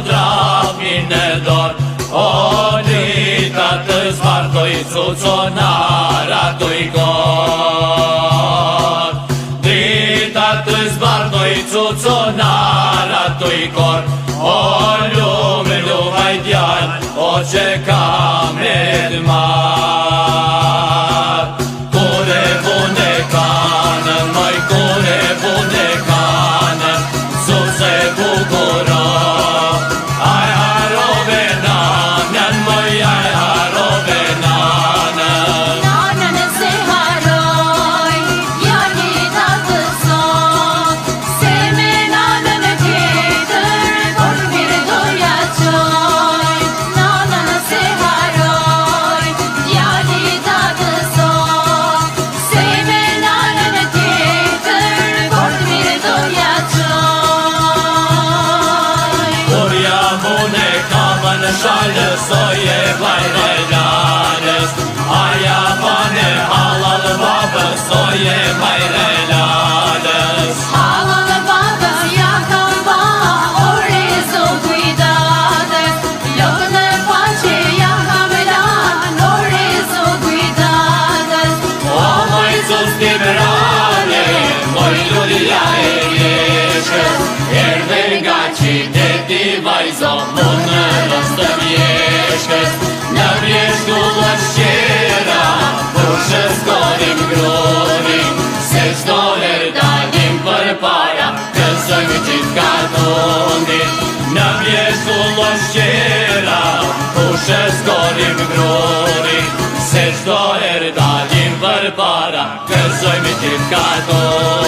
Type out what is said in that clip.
drapin e dor. O drita të zbardoj cuconara të i kor. Drita të zbardoj cuconara të i kor. O lume lumaj djal, o që ka me dmat. Kure vune kanën, moj kure vune kanën, zuse bukuro. Aj harove nanën, moj aj harove nanën. Nanën se haroj, jani tatë sot, se me nanën e tjetër, por mirë doja qoj. Nanën se haroj, jani tatë sot, se me nanën e tjetër, por mirë doja qoj. Kur jam unë e kamën shalës, oje vajre lalës. Aja bane halal babës, oje vajre lalës. Halal baba ja kam ba, ore zo cuidades. Locul de pace ja kam lan, ore zo cuidades. O moj sus tibrane, moj lulja e jeshkës, erdhe nga qiteti vajzo, mund në rëstë mjeshkës. Në mjeshkullë shqera, pushës korim grurim, se qdo herë dalim për para, kësojmë qitë kartonit. Në mjeshkullë shqera, pushës korim grurim, se qdo herë dalim për para, kësojmë qitë kartonit.